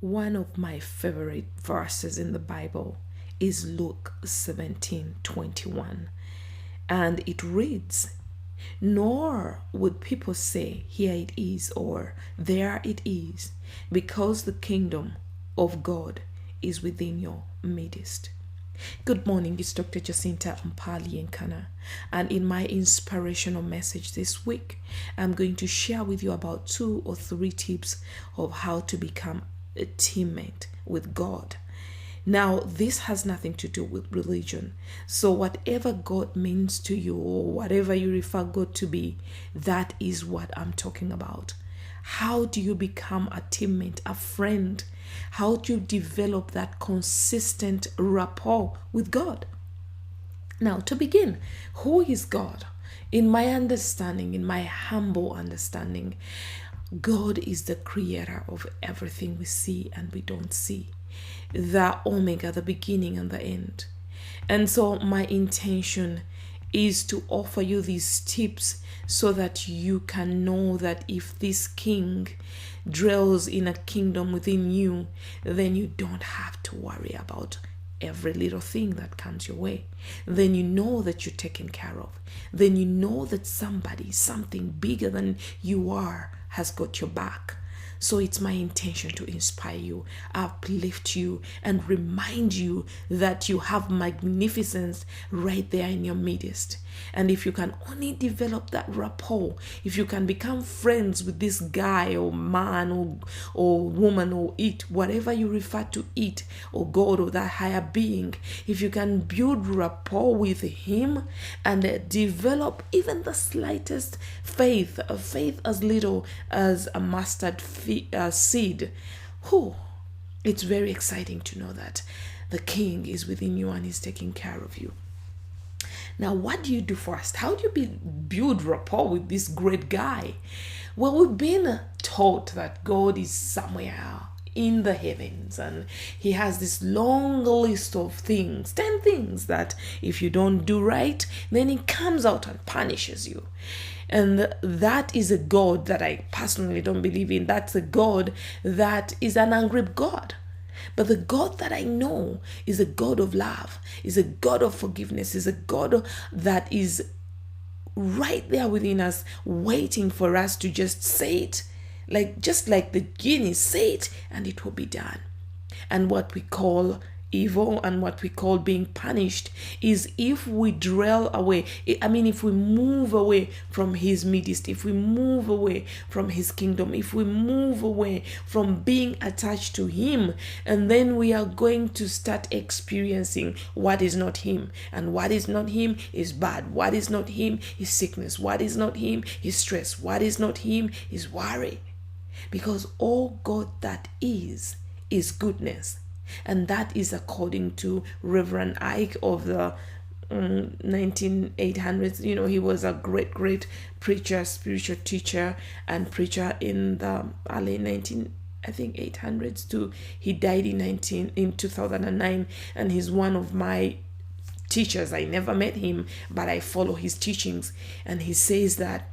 One of my favorite verses in the Bible is Luke 17:21, and it reads, "Nor would people say, 'Here it is,' or 'There it is,' because the kingdom of God is within your midst." Good morning, it's Dr. Jacinta Mpali Nkana, and in my inspirational message this week, I'm going to share with you about 2 or 3 tips of how to become a teammate with God. Now, this has nothing to do with religion. So whatever God means to you, or whatever you refer God to be, that is what I'm talking about. How do you become a teammate, a friend? How do you develop that consistent rapport with God? Now, to begin, who is God? In my understanding, in my humble understanding, God is the creator of everything we see and we don't see, the Omega, the beginning and the end. And so my intention is to offer you these tips so that you can know that if this king dwells in a kingdom within you, then you don't have to worry about every little thing that comes your way. Then you know that you're taken care of. Then you know that something bigger than you are, has got your back. So it's my intention to inspire you, uplift you, and remind you that you have magnificence right there in your midst. And if you can only develop that rapport, if you can become friends with this guy or man or woman or it, whatever you refer to it, or God or that higher being, if you can build rapport with him and develop even the slightest faith, a faith as little as a mustard seed, it's very exciting to know that the king is within you and is taking care of you. Now, what do you do first? How do you build rapport with this great guy? Well, we've been taught that God is somewhere in the heavens and he has this long list of things, 10 things that if you don't do right, then he comes out and punishes you. And that is a God that I personally don't believe in. That's a God that is an angry God. But the God that I know is a God of love, is a God of forgiveness, is a God that is right there within us, waiting for us to just say it, just like the genie, say it and it will be done. And what we call evil and what we call being punished is if we dwell away, if we move away from his midst, if we move away from his kingdom, if we move away from being attached to him, and then we are going to start experiencing what is not him. And what is not him is bad. What is not him is sickness. What is not him is stress. What is not him is worry. Because all God that is goodness. And that is according to Reverend Ike of the 1800s. He was a great preacher, spiritual teacher and preacher in the early 800s too. He died in 2009, and he's one of my teachers. I never met him, but I follow his teachings. And he says that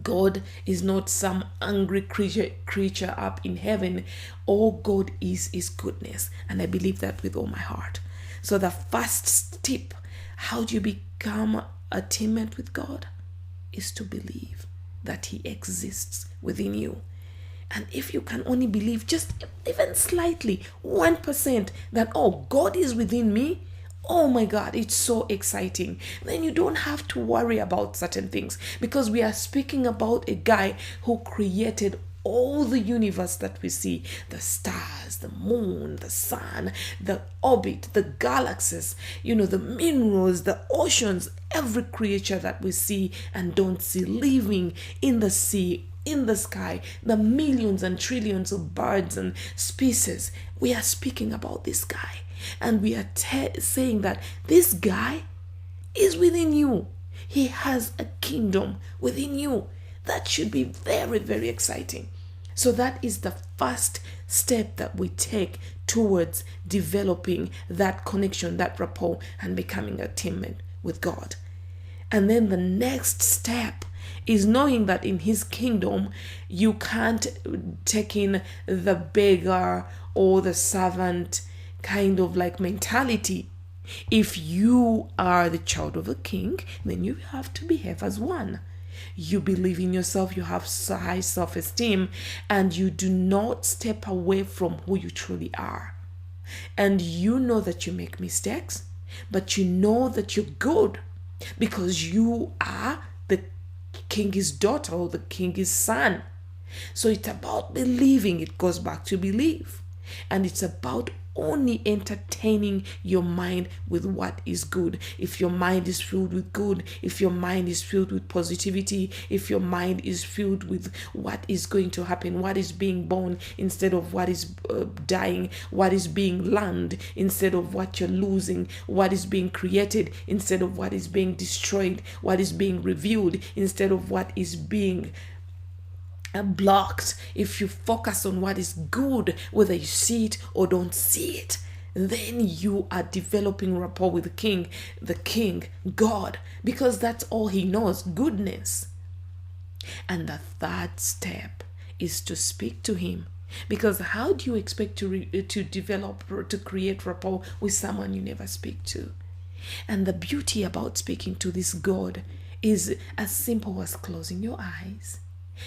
God is not some angry creature up in heaven. All God is goodness. And I believe that with all my heart. So the first tip, how do you become a teammate with God, is to believe that he exists within you. And if you can only believe just even slightly, 1%, that, God is within me, oh my God, it's so exciting. Then you don't have to worry about certain things, because we are speaking about a guy who created all the universe that we see, the stars, the moon, the sun, the orbit, the galaxies, the minerals, the oceans, every creature that we see and don't see, living in the sea, in the sky, the millions and trillions of birds and species. We are speaking about this guy. And we are saying that this guy is within you. He has a kingdom within you. That should be very, very exciting. So that is the first step that we take towards developing that connection, that rapport, and becoming a teammate with God. And then the next step, is knowing that in his kingdom you can't take in the beggar or the servant kind of like mentality. If you are the child of a king, then you have to behave as one. You believe in yourself, you have high self-esteem, and you do not step away from who you truly are. And you know that you make mistakes, but you know that you're good because you are the king's daughter or the king's son. So it's about believing. It goes back to belief. And it's about only entertaining your mind with what is good. If your mind is filled with good, if your mind is filled with positivity, if your mind is filled with what is going to happen, what is being born instead of what is dying, what is being learned instead of what you're losing, what is being created instead of what is being destroyed, what is being revealed instead of what is being blocked. If you focus on what is good, whether you see it or don't see it, then you are developing rapport with the king, God, because that's all he knows, goodness. And the third step is to speak to him, because how do you expect to develop or to create rapport with someone you never speak to? And the beauty about speaking to this God is as simple as closing your eyes,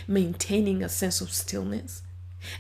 maintaining a sense of stillness,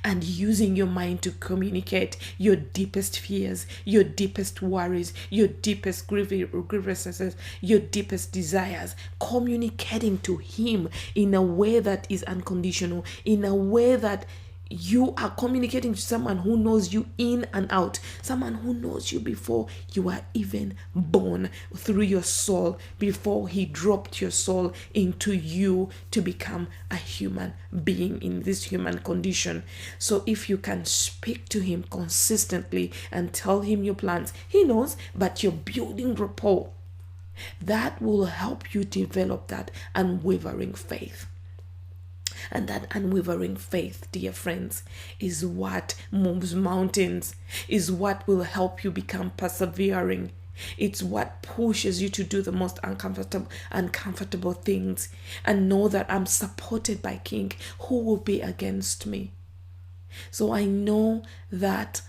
and using your mind to communicate your deepest fears, your deepest worries, your deepest grievances, your deepest desires, communicating to him in a way that is unconditional, in a way that you are communicating to someone who knows you in and out, someone who knows you before you are even born, through your soul, before he dropped your soul into you to become a human being in this human condition. So if you can speak to him consistently and tell him your plans, he knows, but you're building rapport. That will help you develop that unwavering faith. And that unwavering faith, dear friends, is what moves mountains, is what will help you become persevering. It's what pushes you to do the most uncomfortable things and know that I'm supported by King. Who will be against me? So I know that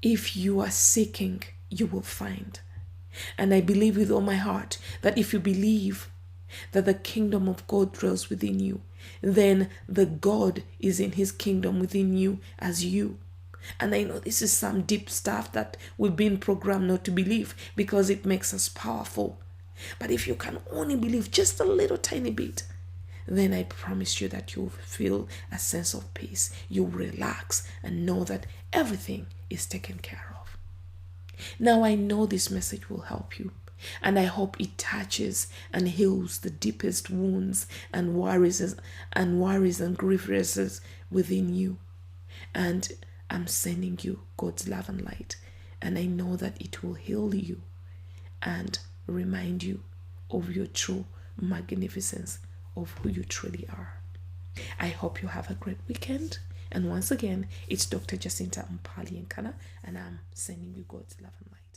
if you are seeking, you will find. And I believe with all my heart that if you believe that the kingdom of God dwells within you, then the God is in his kingdom within you as you. And I know this is some deep stuff that we've been programmed not to believe because it makes us powerful. But if you can only believe just a little tiny bit, then I promise you that you'll feel a sense of peace. You'll relax and know that everything is taken care of. Now I know this message will help you. And I hope it touches and heals the deepest wounds and worries and grievances within you. And I'm sending you God's love and light. And I know that it will heal you and remind you of your true magnificence, of who you truly are. I hope you have a great weekend. And once again, it's Dr. Jacinta Mpali Nkana, and I'm sending you God's love and light.